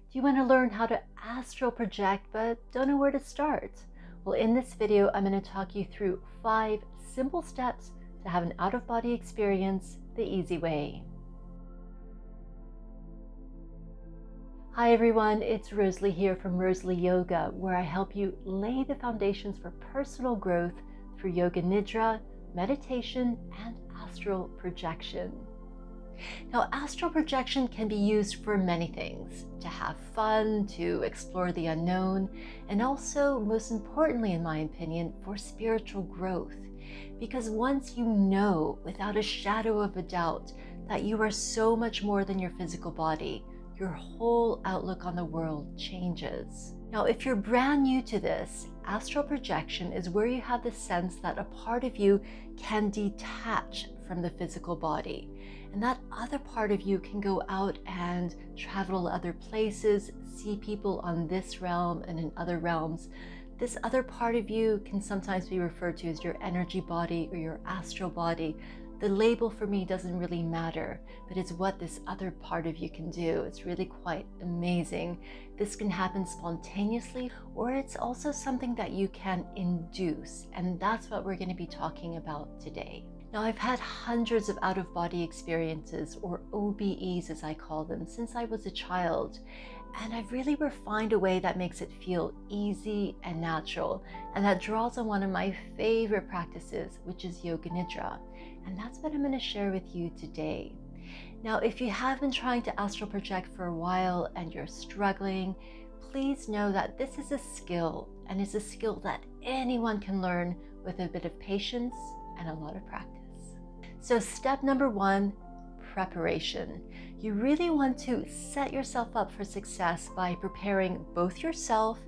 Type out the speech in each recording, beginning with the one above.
Do you want to learn how to astral project but don't know where to start? Well, in this video, I'm going to talk you through 5 simple steps to have an out-of-body experience the easy way. Hi everyone, it's Rosalie here from Rosalie Yoga, where I help you lay the foundations for personal growth through yoga nidra, meditation, and astral projection. Now, astral projection can be used for many things: to have fun, to explore the unknown, and also, most importantly in my opinion, for spiritual growth. Because once you know, without a shadow of a doubt, that you are so much more than your physical body, your whole outlook on the world changes. Now, if you're brand new to this, astral projection is where you have the sense that a part of you can detach from the physical body. And that other part of you can go out and travel to other places, see people on this realm and in other realms. This other part of you can sometimes be referred to as your energy body or your astral body. The label for me doesn't really matter, but it's what this other part of you can do. It's really quite amazing. This can happen spontaneously, or it's also something that you can induce, and that's what we're going to be talking about today. Now, I've had hundreds of out-of-body experiences, or OBEs as I call them, since I was a child. And I've really refined a way that makes it feel easy and natural, and that draws on one of my favorite practices, which is yoga nidra. And that's what I'm going to share with you today. Now, if you have been trying to astral project for a while and you're struggling, please know that this is a skill, and it's a skill that anyone can learn with a bit of patience and a lot of practice. So step number 1, preparation. You really want to set yourself up for success by preparing both yourself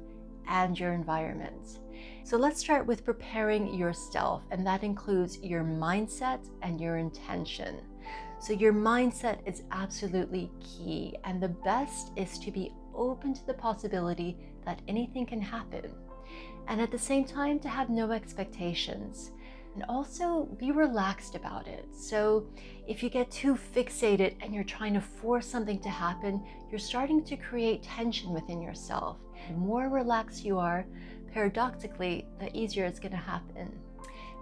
and your environment. So let's start with preparing yourself, and that includes your mindset and your intention. So your mindset is absolutely key, and the best is to be open to the possibility that anything can happen, and at the same time to have no expectations. And also be relaxed about it. So if you get too fixated and you're trying to force something to happen, you're starting to create tension within yourself. The more relaxed you are, paradoxically, the easier it's going to happen.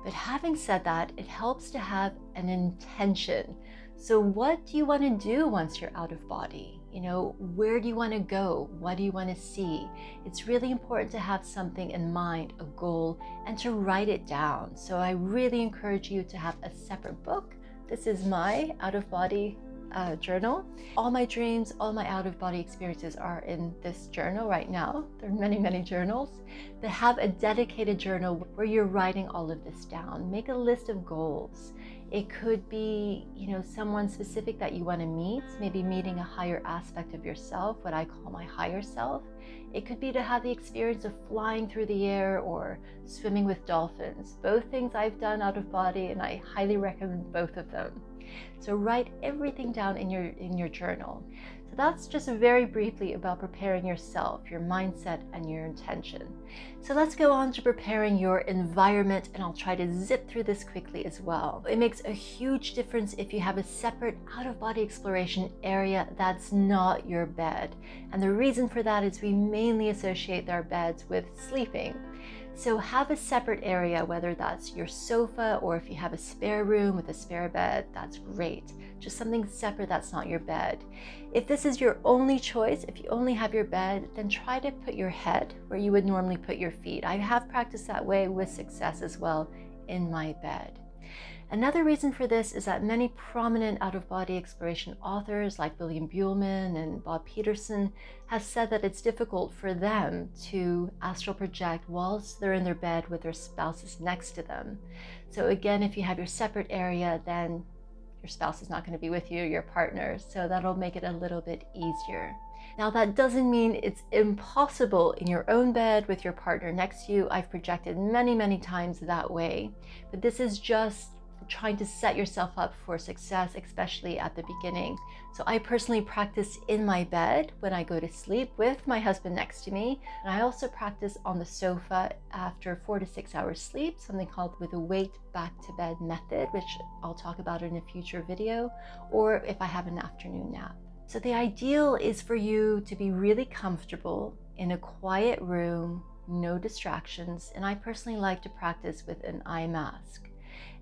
But having said that, it helps to have an intention. So what do you want to do once you're out of body? You know, where do you want to go? What do you want to see? It's really important to have something in mind, a goal, and to write it down. So I really encourage you to have a separate book. This is my out-of-body journal. All my dreams, all my out-of-body experiences are in this journal right now. There are many, many journals, but have a dedicated journal where you're writing all of this down. Make a list of goals. It could be, you know, someone specific that you want to meet, maybe meeting a higher aspect of yourself, what I call my higher self. It could be to have the experience of flying through the air or swimming with dolphins. Both things I've done out of body, and I highly recommend both of them. So write everything down in your journal. So that's just very briefly about preparing yourself, your mindset, and your intention. So let's go on to preparing your environment, and I'll try to zip through this quickly as well. It makes a huge difference if you have a separate out-of-body exploration area that's not your bed. And the reason for that is we mainly associate our beds with sleeping. So have a separate area, whether that's your sofa or if you have a spare room with a spare bed, that's great. Just something separate that's not your bed. If this is your only choice, if you only have your bed, then try to put your head where you would normally put your feet. I have practiced that way with success as well in my bed. Another reason for this is that many prominent out-of-body exploration authors like William Buhlman and Bob Peterson have said that it's difficult for them to astral project whilst they're in their bed with their spouses next to them. So again, if you have your separate area, then your spouse is not going to be with you, your partner, so that'll make it a little bit easier. Now, that doesn't mean it's impossible in your own bed with your partner next to you. I've projected many, many times that way, but this is just trying to set yourself up for success, especially at the beginning. So I personally practice in my bed when I go to sleep with my husband next to me. And I also practice on the sofa after 4 to 6 hours sleep, something called with a weight back to bed method, which I'll talk about in a future video, or if I have an afternoon nap. So the ideal is for you to be really comfortable in a quiet room, no distractions, and I personally like to practice with an eye mask.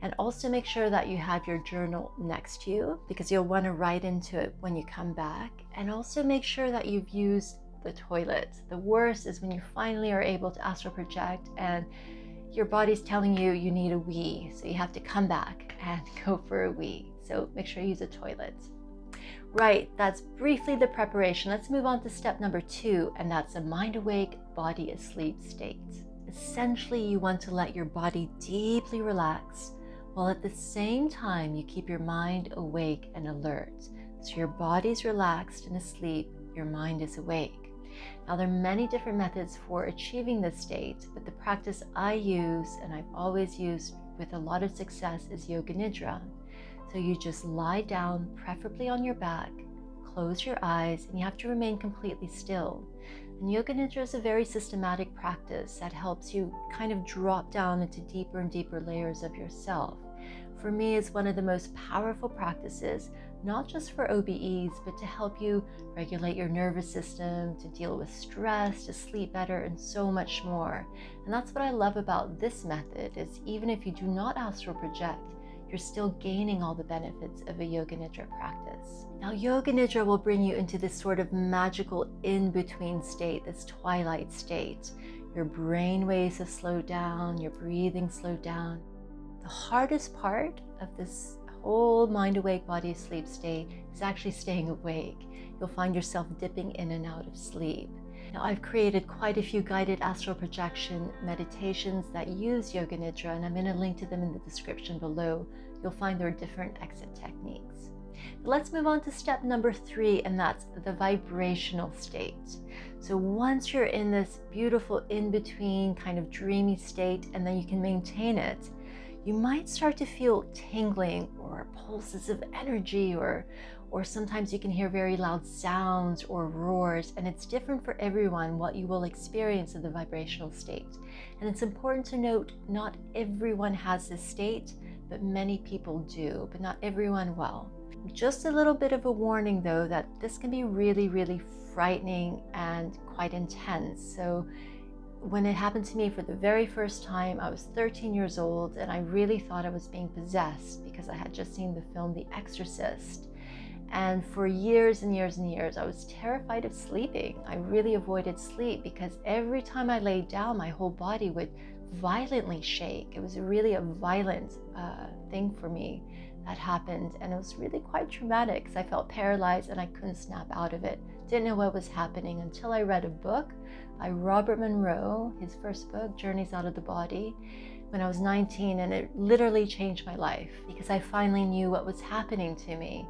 And also make sure that you have your journal next to you, because you'll want to write into it when you come back. And also make sure that you've used the toilet. The worst is when you finally are able to astral project and your body's telling you you need a wee, so you have to come back and go for a wee. So make sure you use a toilet. Right, that's briefly the preparation. Let's move on to step number 2, and that's a mind awake, body asleep state. Essentially, you want to let your body deeply relax, while at the same time you keep your mind awake and alert. So your body's relaxed and asleep, your mind is awake. Now, there are many different methods for achieving this state, but the practice I use, and I've always used with a lot of success, is Yoga Nidra. So you just lie down, preferably on your back, close your eyes, and you have to remain completely still. And Yoga Nidra is a very systematic practice that helps you kind of drop down into deeper and deeper layers of yourself. For me, it's one of the most powerful practices, not just for OBEs, but to help you regulate your nervous system, to deal with stress, to sleep better, and so much more. And that's what I love about this method, is even if you do not astral project, you're still gaining all the benefits of a Yoga Nidra practice. Now, Yoga Nidra will bring you into this sort of magical in-between state, this twilight state. Your brain waves have slowed down, your breathing slowed down. The hardest part of this whole mind awake, body asleep state is actually staying awake. You'll find yourself dipping in and out of sleep. Now, I've created quite a few guided astral projection meditations that use Yoga Nidra, and I'm going to link to them in the description below. You'll find there are different exit techniques. But let's move on to step number 3, and that's the vibrational state. So once you're in this beautiful in-between kind of dreamy state, and then you can maintain it, you might start to feel tingling or pulses of energy, or sometimes you can hear very loud sounds or roars, and it's different for everyone what you will experience in the vibrational state. And it's important to note, not everyone has this state, but many people do, but not everyone will. Just a little bit of a warning though, that this can be really, really frightening and quite intense. So when it happened to me for the very first time, I was 13 years old, and I really thought I was being possessed because I had just seen the film The Exorcist. And for years and years and years, I was terrified of sleeping. I really avoided sleep because every time I laid down, my whole body would violently shake. It was really a violent thing for me that happened, and it was really quite traumatic because I felt paralyzed and I couldn't snap out of it. Didn't know what was happening until I read a book by Robert Monroe, his first book, Journeys Out of the Body, when I was 19, and it literally changed my life because I finally knew what was happening to me.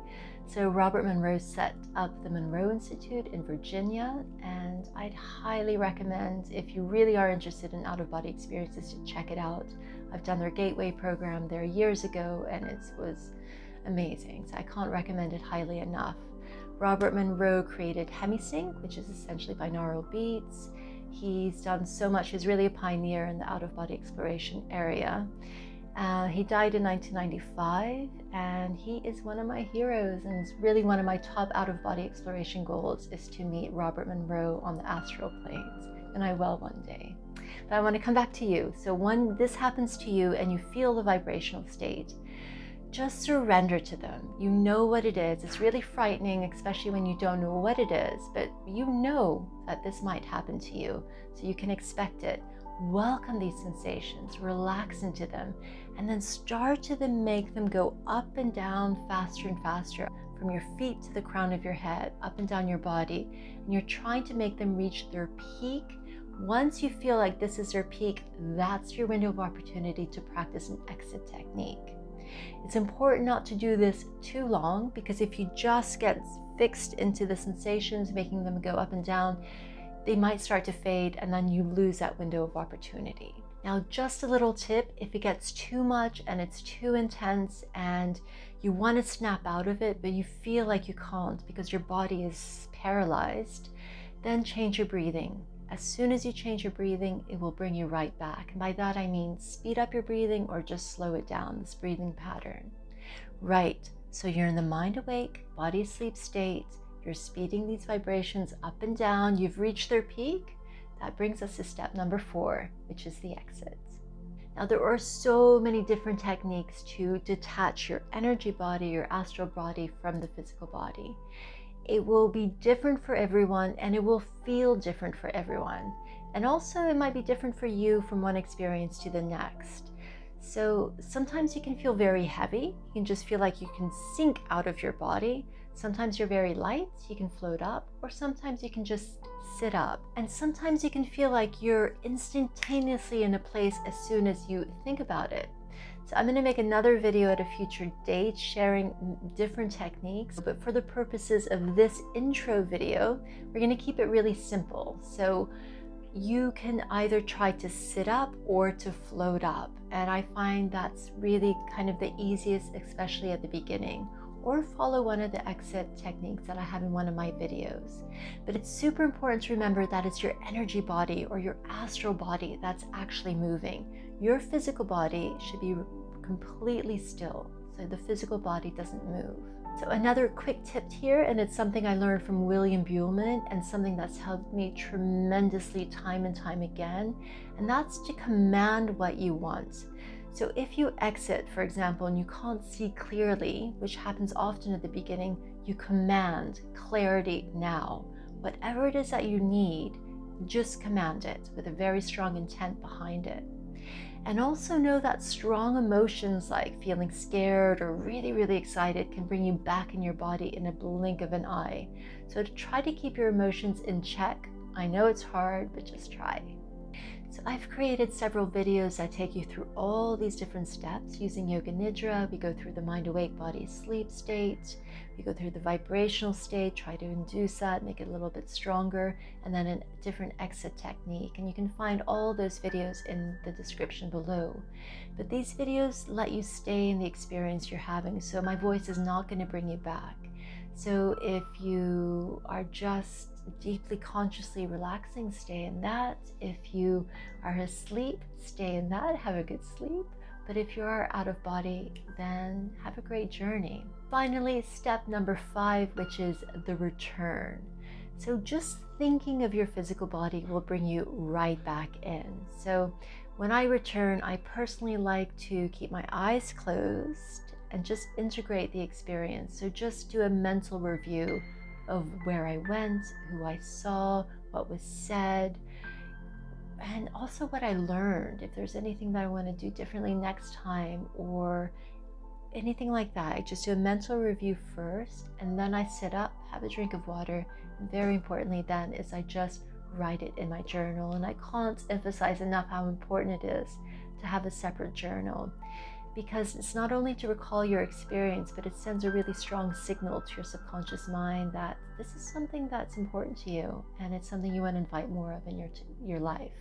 So Robert Monroe set up the Monroe Institute in Virginia, and I'd highly recommend, if you really are interested in out-of-body experiences, to check it out. I've done their Gateway program there years ago, and it was amazing. So I can't recommend it highly enough. Robert Monroe created Hemisync, which is essentially binaural beats. He's done so much. He's really a pioneer in the out-of-body exploration area. He died in 1995, and he is one of my heroes, and it's really one of my top out-of-body exploration goals is to meet Robert Monroe on the astral planes, and I will one day. But I want to come back to you. So when this happens to you and you feel the vibrational state, just surrender to them. You know what it is. It's really frightening, especially when you don't know what it is, but you know that this might happen to you, so you can expect it. Welcome these sensations, relax into them, and then start to make them go up and down faster and faster, from your feet to the crown of your head, up and down your body, and you're trying to make them reach their peak. Once you feel like this is their peak, that's your window of opportunity to practice an exit technique. It's important not to do this too long, because if you just get fixed into the sensations, making them go up and down, they might start to fade, and then you lose that window of opportunity. Now, just a little tip, if it gets too much and it's too intense and you want to snap out of it, but you feel like you can't because your body is paralyzed, then change your breathing. As soon as you change your breathing, it will bring you right back. And by that I mean speed up your breathing or just slow it down, this breathing pattern. Right, so you're in the mind awake, body asleep state. You're speeding these vibrations up and down. You've reached their peak. That brings us to step number 4, which is the exit. Now, there are so many different techniques to detach your energy body, your astral body, from the physical body. It will be different for everyone, and it will feel different for everyone. And also, it might be different for you from one experience to the next. So sometimes you can feel very heavy. You can just feel like you can sink out of your body. Sometimes you're very light, you can float up, or sometimes you can just sit up. And sometimes you can feel like you're instantaneously in a place as soon as you think about it. So I'm going to make another video at a future date sharing different techniques, but for the purposes of this intro video, we're going to keep it really simple. So you can either try to sit up or to float up. And I find that's really kind of the easiest, especially at the beginning. Or follow one of the exit techniques that I have in one of my videos. But it's super important to remember that it's your energy body or your astral body that's actually moving. Your physical body should be completely still, so the physical body doesn't move. So another quick tip here, and it's something I learned from William Buhlman and something that's helped me tremendously time and time again, and that's to command what you want. So if you exit, for example, and you can't see clearly, which happens often at the beginning, you command clarity now. Whatever it is that you need, just command it with a very strong intent behind it. And also know that strong emotions like feeling scared or really, really excited can bring you back in your body in a blink of an eye. So to try to keep your emotions in check. I know it's hard, but just try. So I've created several videos that take you through all these different steps using Yoga Nidra. We go through the mind awake, body asleep state. We go through the vibrational state, try to induce that, make it a little bit stronger, and then a different exit technique. And you can find all those videos in the description below. But these videos let you stay in the experience you're having, so my voice is not going to bring you back. So if you are just deeply consciously relaxing, stay in that. If you are asleep, stay in that, have a good sleep. But if you are out of body, then have a great journey. Finally, step number 5, which is the return. So just thinking of your physical body will bring you right back in. So when I return, I personally like to keep my eyes closed and just integrate the experience. So just do a mental review of where I went, who I saw, what was said, and also what I learned. If there's anything that I want to do differently next time or anything like that, I just do a mental review first, and then I sit up, have a drink of water, and very importantly then is I just write it in my journal. And I can't emphasize enough how important it is to have a separate journal, because it's not only to recall your experience, but it sends a really strong signal to your subconscious mind that this is something that's important to you, and it's something you want to invite more of in your life.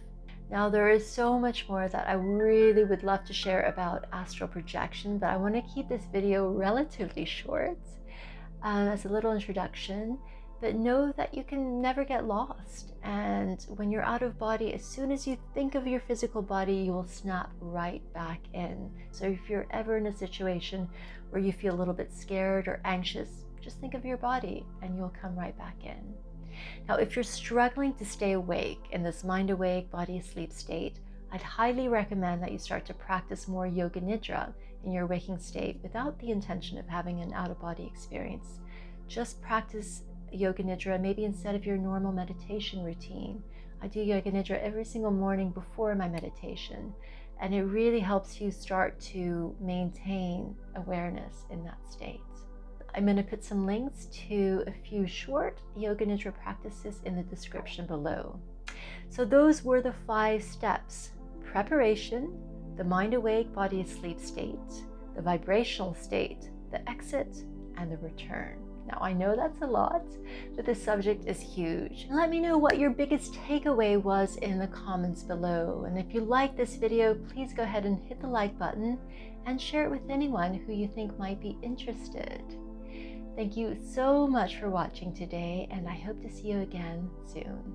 Now, there is so much more that I really would love to share about astral projection, but I want to keep this video relatively short as a little introduction. But know that you can never get lost, and when you're out of body, as soon as you think of your physical body, you will snap right back in. So if you're ever in a situation where you feel a little bit scared or anxious, just think of your body and you'll come right back in. Now, if you're struggling to stay awake in this mind awake, body asleep state, I'd highly recommend that you start to practice more Yoga Nidra in your waking state without the intention of having an out-of-body experience. Just practice Yoga Nidra maybe instead of your normal meditation routine. I do Yoga Nidra every single morning before my meditation, and it really helps you start to maintain awareness in that state. I'm going to put some links to a few short Yoga Nidra practices in the description below. So those were the 5 steps: preparation, the mind awake, body asleep state, the vibrational state, the exit, and the return. Now, I know that's a lot, but the subject is huge. And let me know what your biggest takeaway was in the comments below. And if you like this video, please go ahead and hit the like button and share it with anyone who you think might be interested. Thank you so much for watching today, and I hope to see you again soon.